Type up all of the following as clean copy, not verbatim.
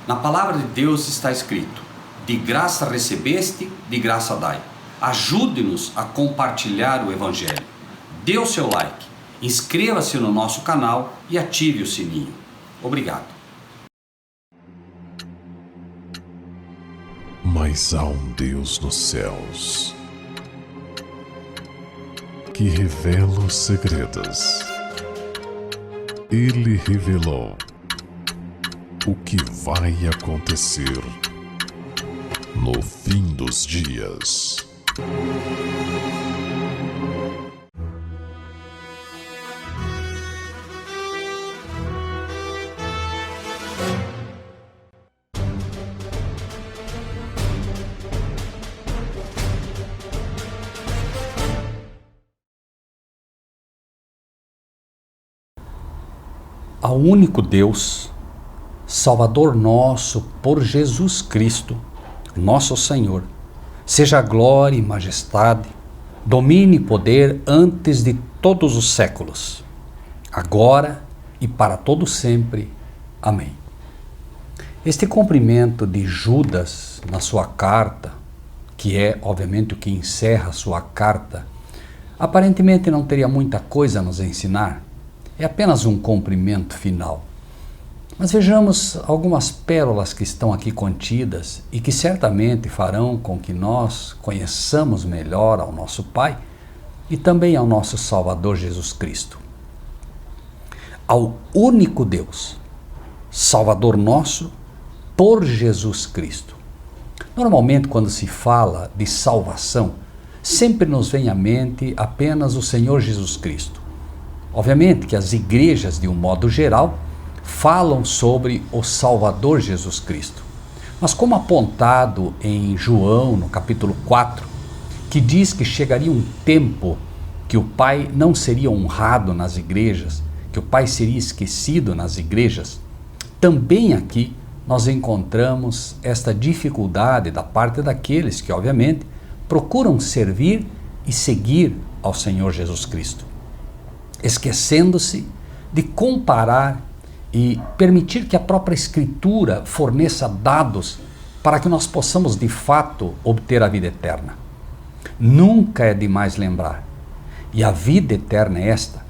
Na palavra de Deus está escrito: de graça recebeste, de graça dai. Ajude-nos a compartilhar o Evangelho. Dê o seu like, inscreva-se no nosso canal e ative o sininho. Obrigado. Mas há um Deus nos céus que revela os segredos. Ele revelou o que vai acontecer no fim dos dias. Ao único Deus, Salvador nosso, por Jesus Cristo, nosso Senhor, seja glória e majestade, domínio e poder antes de todos os séculos, agora e para todo sempre. Amém. Este cumprimento de Judas na sua carta, que é obviamente o que encerra a sua carta, aparentemente não teria muita coisa a nos ensinar. É apenas um cumprimento final. Mas vejamos algumas pérolas que estão aqui contidas e que certamente farão com que nós conheçamos melhor ao nosso Pai e também ao nosso Salvador Jesus Cristo. Ao único Deus, Salvador nosso, por Jesus Cristo. Normalmente, quando se fala de salvação, sempre nos vem à mente apenas o Senhor Jesus Cristo. Obviamente que as igrejas, de um modo geral, falam sobre o Salvador Jesus Cristo. Mas como apontado em João, no capítulo 4, que diz que chegaria um tempo que o Pai não seria honrado nas igrejas, que o Pai seria esquecido nas igrejas, também aqui nós encontramos esta dificuldade da parte daqueles que, obviamente, procuram servir e seguir ao Senhor Jesus Cristo, esquecendo-se de comparar e permitir que a própria Escritura forneça dados para que nós possamos de fato obter a vida eterna. Nunca é demais lembrar, e a vida eterna é esta,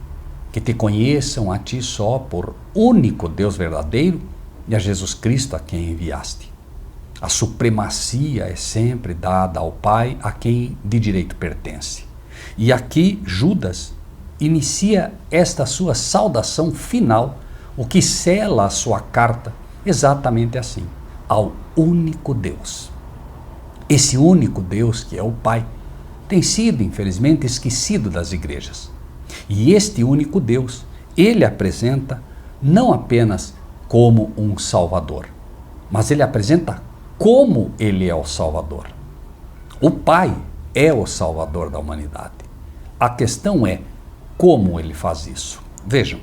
que te conheçam a ti só por único Deus verdadeiro e a Jesus Cristo a quem enviaste. A supremacia é sempre dada ao Pai a quem de direito pertence. E aqui Judas inicia esta sua saudação final, o que sela a sua carta exatamente assim: ao único Deus. Esse único Deus, que é o Pai, tem sido, infelizmente, esquecido das igrejas. E este único Deus, ele apresenta não apenas como um Salvador, mas ele apresenta como ele é o Salvador. O Pai é o Salvador da humanidade. A questão é como ele faz isso. Vejam,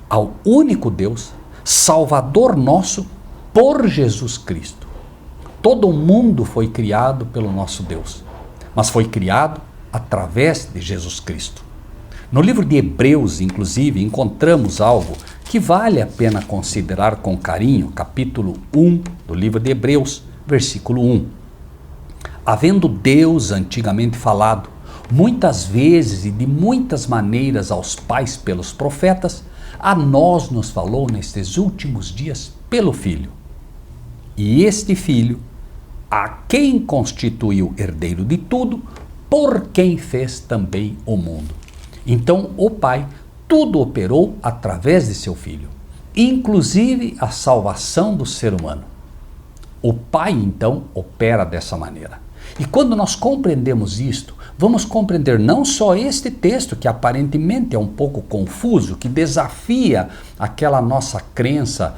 ao único Deus, Salvador nosso, por Jesus Cristo. Todo o mundo foi criado pelo nosso Deus, mas foi criado através de Jesus Cristo. No livro de Hebreus, inclusive, encontramos algo que vale a pena considerar com carinho, capítulo 1 do livro de Hebreus, versículo 1. Havendo Deus antigamente falado, muitas vezes e de muitas maneiras aos pais pelos profetas, a nós nos falou nestes últimos dias pelo Filho. E este Filho, a quem constituiu herdeiro de tudo, por quem fez também o mundo. Então o Pai tudo operou através de seu Filho, inclusive a salvação do ser humano. O Pai então opera dessa maneira. E quando nós compreendemos isto, vamos compreender não só este texto, que aparentemente é um pouco confuso, que desafia aquela nossa crença,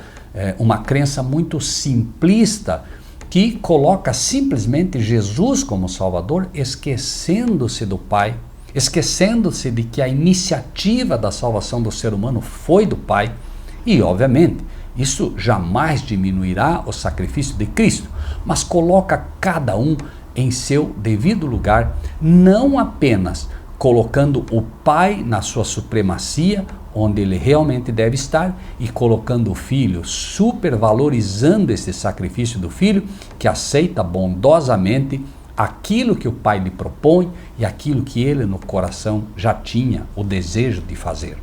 uma crença muito simplista, que coloca simplesmente Jesus como Salvador, esquecendo-se do Pai, esquecendo-se de que a iniciativa da salvação do ser humano foi do Pai. E, obviamente, isso jamais diminuirá o sacrifício de Cristo, mas coloca cada um em seu devido lugar, não apenas colocando o Pai na sua supremacia, onde ele realmente deve estar e colocando o filho, supervalorizando esse sacrifício do filho, que aceita bondosamente aquilo que o pai lhe propõe e aquilo que ele no coração já tinha o desejo de fazer.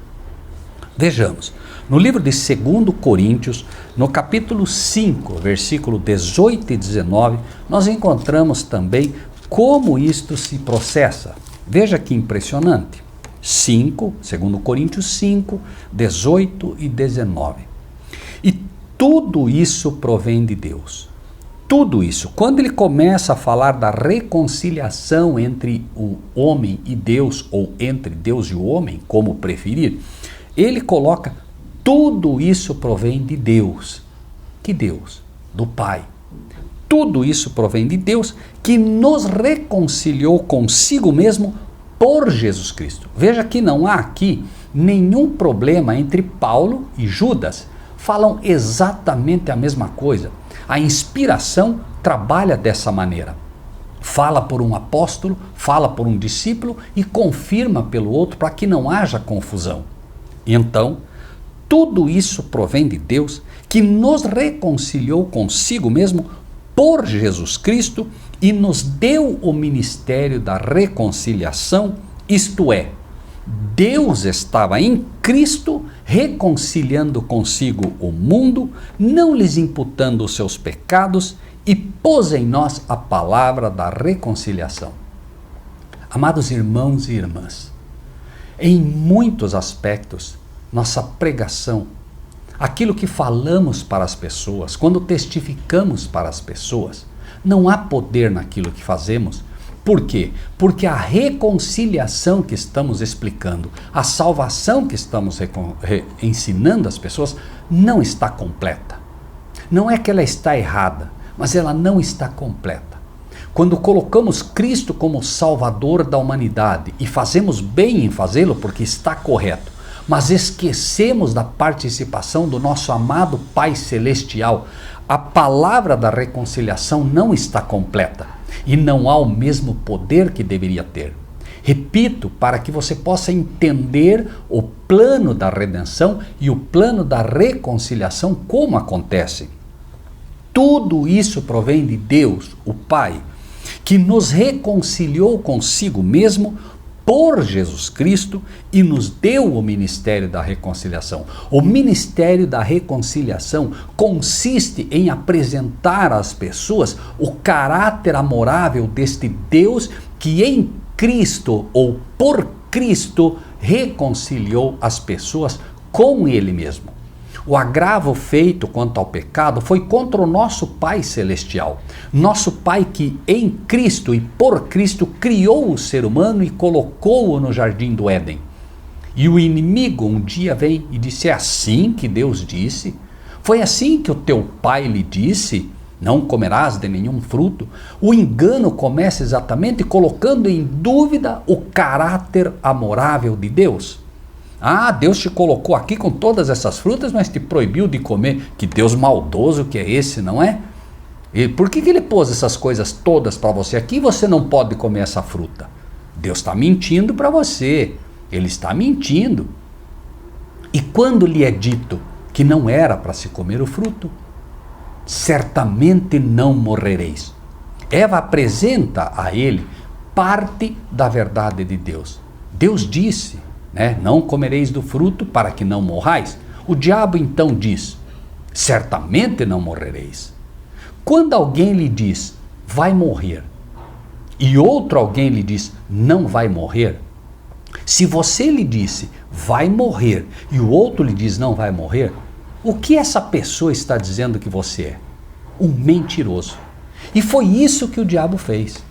Vejamos, no livro de 2 Coríntios, no capítulo 5, versículo 18 e 19, nós encontramos também como isto se processa. Veja que impressionante. 2 Coríntios 5, 18 e 19. E tudo isso provém de Deus. Tudo isso. Quando ele começa a falar da reconciliação entre o homem e Deus, ou entre Deus e o homem, como preferir, ele coloca tudo isso provém de Deus. Que Deus? Do Pai. Tudo isso provém de Deus, que nos reconciliou consigo mesmo por Jesus Cristo. Veja que não há aqui nenhum problema entre Paulo e Judas. Falam exatamente a mesma coisa. A inspiração trabalha dessa maneira. Fala por um apóstolo, fala por um discípulo e confirma pelo outro para que não haja confusão. Então, tudo isso provém de Deus, que nos reconciliou consigo mesmo por Jesus Cristo e nos deu o ministério da reconciliação, isto é, Deus estava em Cristo reconciliando consigo o mundo, não lhes imputando os seus pecados e pôs em nós a palavra da reconciliação. Amados irmãos e irmãs, em muitos aspectos, nossa pregação, aquilo que falamos para as pessoas, quando testificamos para as pessoas, não há poder naquilo que fazemos. Por quê? Porque a reconciliação que estamos explicando, a salvação que estamos ensinando às pessoas, não está completa. Não é que ela está errada, mas ela não está completa. Quando colocamos Cristo como Salvador da humanidade, e fazemos bem em fazê-lo porque está correto, mas esquecemos da participação do nosso amado Pai Celestial, a palavra da reconciliação não está completa e não há o mesmo poder que deveria ter. Repito, para que você possa entender o plano da redenção e o plano da reconciliação, como acontece. Tudo isso provém de Deus, o Pai, que nos reconciliou consigo mesmo por Jesus Cristo e nos deu o ministério da reconciliação. O ministério da reconciliação consiste em apresentar às pessoas o caráter amorável deste Deus que em Cristo ou por Cristo reconciliou as pessoas com Ele mesmo. O agravo feito quanto ao pecado foi contra o nosso Pai Celestial. Nosso Pai que em Cristo e por Cristo criou o ser humano e colocou-o no jardim do Éden. E o inimigo um dia vem e disse: é assim que Deus disse? Foi assim que o teu pai lhe disse? Não comerás de nenhum fruto. O engano começa exatamente colocando em dúvida o caráter amorável de Deus. Ah, Deus te colocou aqui com todas essas frutas, mas te proibiu de comer. Que Deus maldoso que é esse, não é? E por que Ele pôs essas coisas todas para você aqui e você não pode comer essa fruta? Deus está mentindo para você. Ele está mentindo. E quando lhe é dito que não era para se comer o fruto, certamente não morrereis. Eva apresenta a ele parte da verdade de Deus. Deus disse, não comereis do fruto para que não morrais. O diabo então diz, certamente não morrereis. Quando alguém lhe diz, vai morrer, e outro alguém lhe diz, não vai morrer, se você lhe disse, vai morrer, e o outro lhe diz, não vai morrer, o que essa pessoa está dizendo que você é? Um mentiroso. E foi isso que o diabo fez.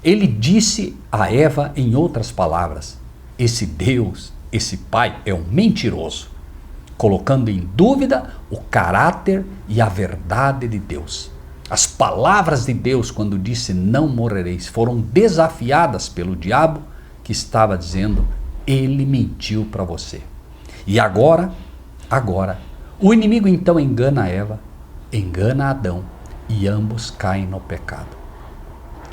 Ele disse a Eva, em outras palavras, esse Deus, esse Pai é um mentiroso, colocando em dúvida o caráter e a verdade de Deus. As palavras de Deus, quando disse não morrereis, foram desafiadas pelo diabo, que estava dizendo, ele mentiu para você. E agora, o inimigo então engana Eva, engana Adão, e ambos caem no pecado.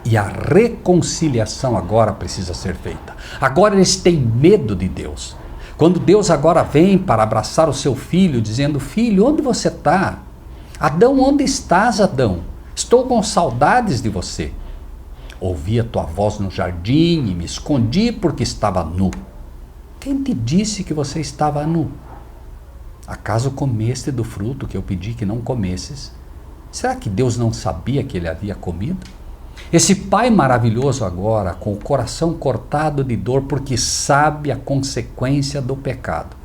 E a reconciliação agora precisa ser feita. Agora eles têm medo de Deus. Quando Deus agora vem para abraçar o seu filho, dizendo: filho, onde você está? Adão, onde estás, Adão? Estou com saudades de você. Ouvi a tua voz no jardim e me escondi porque estava nu. Quem te disse que você estava nu? Acaso comeste do fruto que eu pedi que não comesses? Será que Deus não sabia que ele havia comido? Esse pai maravilhoso agora, com o coração cortado de dor, porque sabe a consequência do pecado.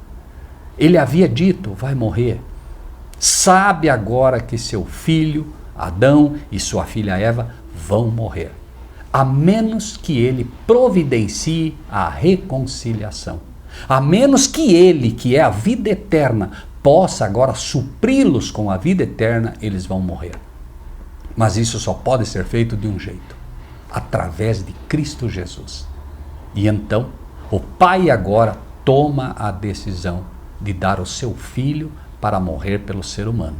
Ele havia dito: vai morrer. Sabe agora que seu filho, Adão, e sua filha Eva vão morrer, a menos que ele providencie a reconciliação. A menos que ele, que é a vida eterna, possa agora supri-los com a vida eterna, eles vão morrer. Mas isso só pode ser feito de um jeito: através de Cristo Jesus. E então, o Pai agora toma a decisão de dar o seu Filho para morrer pelo ser humano.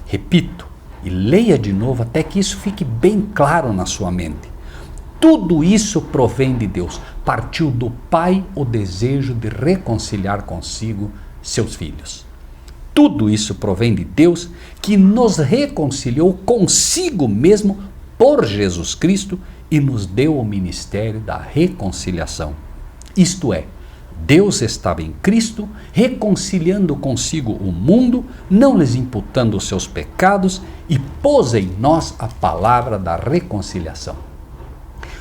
Repito, e leia de novo até que isso fique bem claro na sua mente. Tudo isso provém de Deus. Partiu do Pai o desejo de reconciliar consigo seus filhos. Tudo isso provém de Deus, que nos reconciliou consigo mesmo por Jesus Cristo e nos deu o ministério da reconciliação. Isto é, Deus estava em Cristo, reconciliando consigo o mundo, não lhes imputando os seus pecados, e pôs em nós a palavra da reconciliação.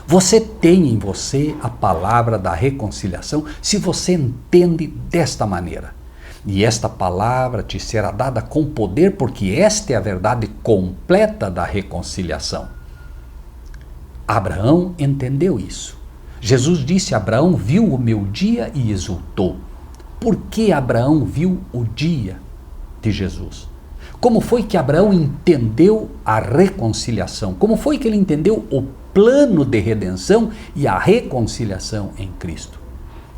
Você tem em você a palavra da reconciliação se você entende desta maneira. E esta palavra te será dada com poder, porque esta é a verdade completa da reconciliação. Abraão entendeu isso. Jesus disse: Abraão viu o meu dia e exultou. Por que Abraão viu o dia de Jesus? Como foi que Abraão entendeu a reconciliação? Como foi que ele entendeu o plano de redenção e a reconciliação em Cristo?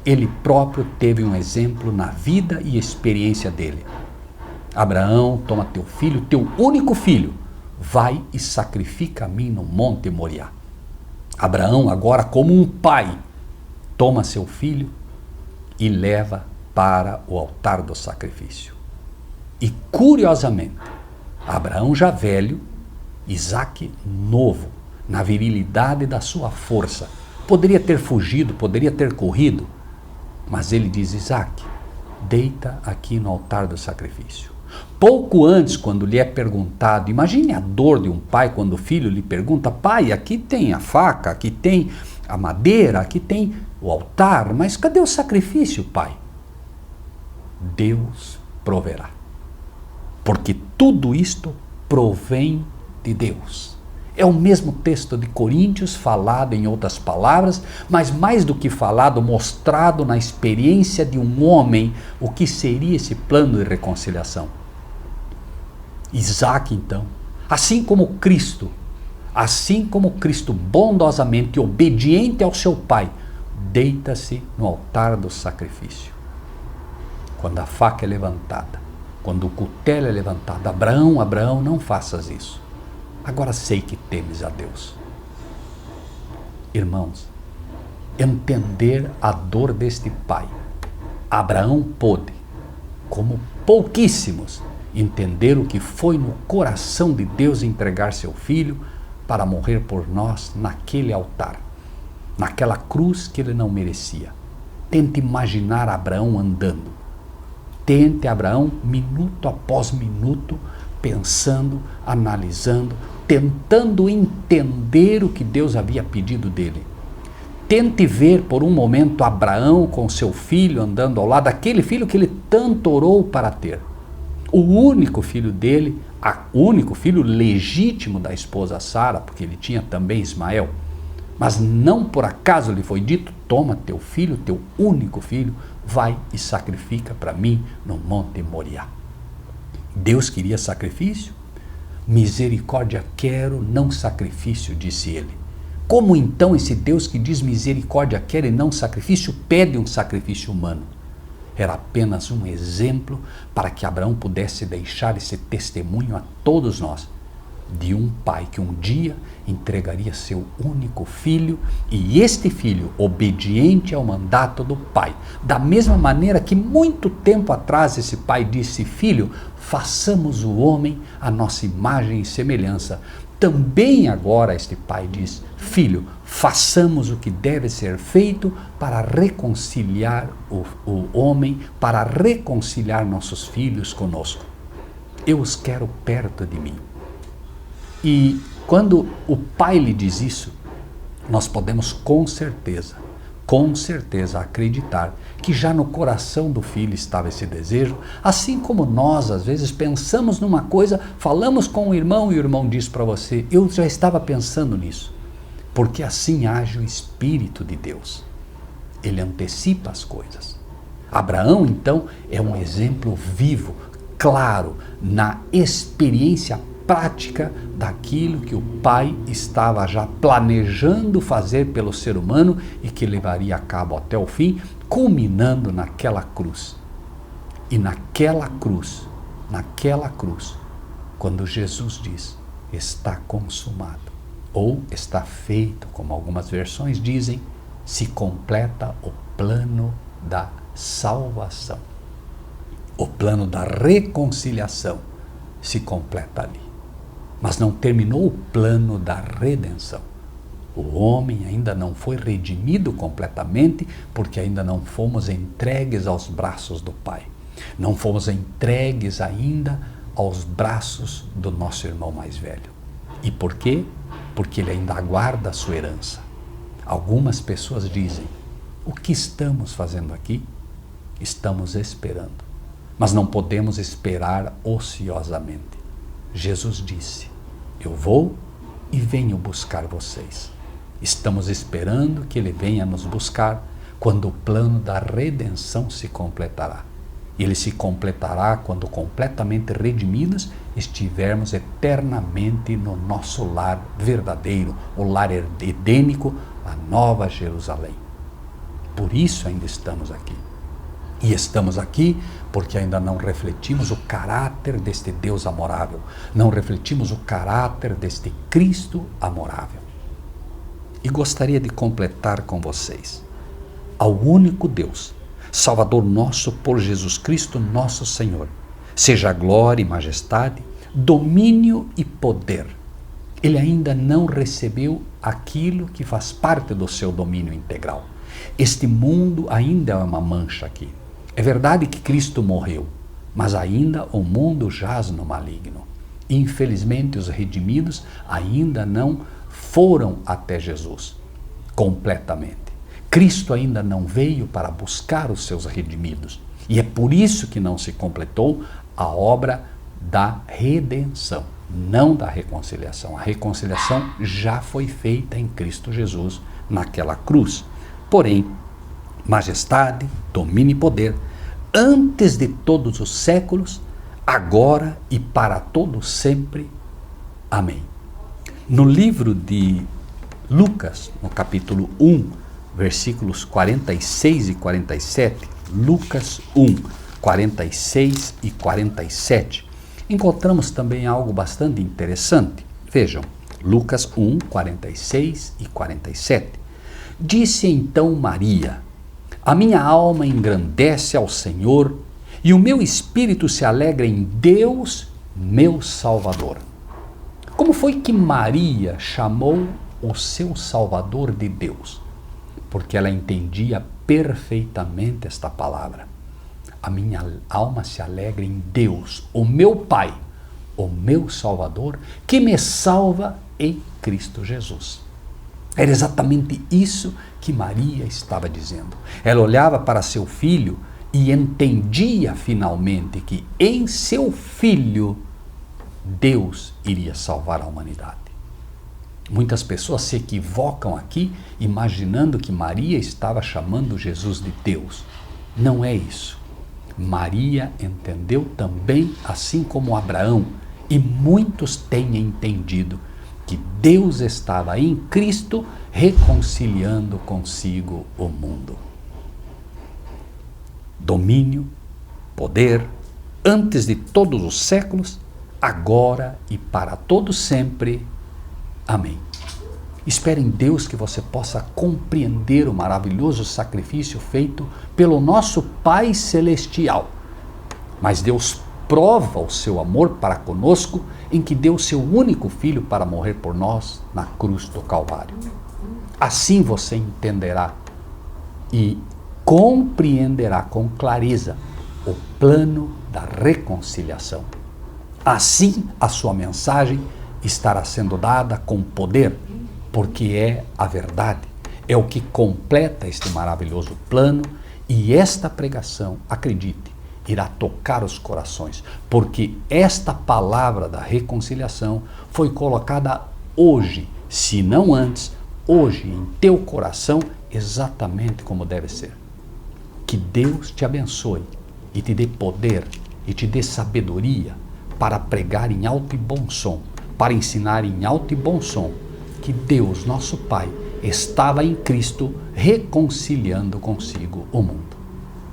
Ele próprio teve um exemplo na vida e experiência dele. Abraão, toma teu filho, teu único filho, vai e sacrifica a mim no Monte Moriá. Abraão, agora como um pai, toma seu filho e leva para o altar do sacrifício. E curiosamente, Abraão já velho, Isaque novo, na virilidade da sua força, poderia ter fugido, poderia ter corrido, mas ele diz: Isaque, deita aqui no altar do sacrifício. Pouco antes, quando lhe é perguntado, imagine a dor de um pai quando o filho lhe pergunta: pai, aqui tem a faca, aqui tem a madeira, aqui tem o altar, mas cadê o sacrifício, pai? Deus proverá, porque tudo isto provém de Deus. É o mesmo texto de Coríntios, falado em outras palavras, mas mais do que falado, mostrado na experiência de um homem o que seria esse plano de reconciliação. Isaque, então, assim como Cristo bondosamente obediente ao seu pai, deita-se no altar do sacrifício. Quando a faca é levantada, quando o cutelo é levantado: Abraão, Abraão, não faças isso. Agora sei que temes a Deus. Irmãos, entender a dor deste pai, Abraão pôde, como pouquíssimos, entender o que foi no coração de Deus entregar seu filho para morrer por nós naquele altar, naquela cruz que ele não merecia. Tente imaginar Abraão andando. Tente Abraão, minuto após minuto, pensando, analisando, tentando entender o que Deus havia pedido dele. Tente ver por um momento Abraão com seu filho andando ao lado, aquele filho que ele tanto orou para ter. O único filho dele, o único filho legítimo da esposa Sara, porque ele tinha também Ismael. Mas não por acaso lhe foi dito: toma teu filho, teu único filho, vai e sacrifica para mim no Monte Moriá. Deus queria sacrifício? Misericórdia quero, não sacrifício, disse ele. Como então esse Deus que diz misericórdia quer e não sacrifício, pede um sacrifício humano? Era apenas um exemplo para que Abraão pudesse deixar esse testemunho a todos nós, de um pai que um dia entregaria seu único filho, e este filho, obediente ao mandato do pai, da mesma maneira que muito tempo atrás esse pai disse: filho, façamos o homem à nossa imagem e semelhança. Também agora este pai diz: filho, façamos o que deve ser feito para reconciliar o homem, para reconciliar nossos filhos conosco. Eu os quero perto de mim. E quando o pai lhe diz isso, nós podemos com certeza acreditar que já no coração do filho estava esse desejo, assim como nós às vezes pensamos numa coisa, falamos com o irmão e o irmão diz para você: eu já estava pensando nisso, porque assim age o Espírito de Deus, ele antecipa as coisas. Abraão então é um exemplo vivo, claro, na experiência prática daquilo que o pai estava já planejando fazer pelo ser humano e que levaria a cabo até o fim, culminando naquela cruz. E naquela cruz, quando Jesus diz: está consumado, ou está feito, como algumas versões dizem, se completa o plano da salvação. O plano da reconciliação se completa ali. Mas não terminou o plano da redenção. O homem ainda não foi redimido completamente, porque ainda não fomos entregues aos braços do Pai. Não fomos entregues ainda aos braços do nosso irmão mais velho. E por quê? Porque ele ainda aguarda a sua herança. Algumas pessoas dizem: o que estamos fazendo aqui? Estamos esperando. Mas não podemos esperar ociosamente. Jesus disse: eu vou e venho buscar vocês. Estamos esperando que ele venha nos buscar quando o plano da redenção se completará. Ele se completará quando completamente redimidos estivermos eternamente no nosso lar verdadeiro, o lar edênico, a Nova Jerusalém. Por isso ainda estamos aqui. E estamos aqui porque ainda não refletimos o caráter deste Deus amorável, não refletimos o caráter deste Cristo amorável. E gostaria de completar com vocês: ao único Deus, Salvador nosso por Jesus Cristo, nosso Senhor, seja glória e majestade, domínio e poder. Ele ainda não recebeu aquilo que faz parte do seu domínio integral. Este mundo ainda é uma mancha aqui. É verdade que Cristo morreu, mas ainda o mundo jaz no maligno. Infelizmente, os redimidos ainda não foram até Jesus completamente. Cristo ainda não veio para buscar os seus redimidos. E é por isso que não se completou a obra da redenção, não da reconciliação. A reconciliação já foi feita em Cristo Jesus naquela cruz. Porém, majestade, domínio e poder, antes de todos os séculos, agora e para todo sempre. Amém. No livro de Lucas, no capítulo 1, versículos 46 e 47, Lucas 1, 46 e 47, encontramos também algo bastante interessante. Vejam, Lucas 1, 46 e 47. Disse então Maria: a minha alma engrandece ao Senhor, e o meu espírito se alegra em Deus, meu Salvador. Como foi que Maria chamou o seu Salvador de Deus? Porque ela entendia perfeitamente esta palavra. A minha alma se alegra em Deus, o meu Pai, o meu Salvador, que me salva em Cristo Jesus. Era exatamente isso que Maria estava dizendo. Ela olhava para seu filho e entendia finalmente que em seu filho Deus iria salvar a humanidade. Muitas pessoas se equivocam aqui imaginando que Maria estava chamando Jesus de Deus. Não é isso. Maria entendeu também, assim como Abraão, e muitos têm entendido, que Deus estava em Cristo reconciliando consigo o mundo. Domínio, poder, antes de todos os séculos, agora e para todo sempre. Amém. Espero em Deus que você possa compreender o maravilhoso sacrifício feito pelo nosso Pai Celestial. Mas Deus prova o seu amor para conosco em que deu seu único Filho para morrer por nós na cruz do Calvário. Assim você entenderá e compreenderá com clareza o plano da reconciliação. Assim a sua mensagem estará sendo dada com poder, porque é a verdade, é o que completa este maravilhoso plano, e esta pregação, acredite, irá tocar os corações, porque esta palavra da reconciliação foi colocada hoje, se não antes, hoje em teu coração, exatamente como deve ser. Que Deus te abençoe e te dê poder e te dê sabedoria para pregar em alto e bom som, para ensinar em alto e bom som que Deus, nosso Pai, estava em Cristo reconciliando consigo o mundo.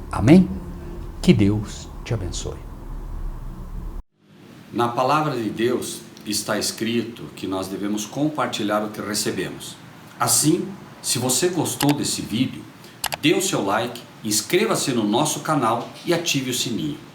Amém? Que Deus te abençoe. Na palavra de Deus está escrito que nós devemos compartilhar o que recebemos. Assim, se você gostou desse vídeo, dê o seu like, inscreva-se no nosso canal e ative o sininho.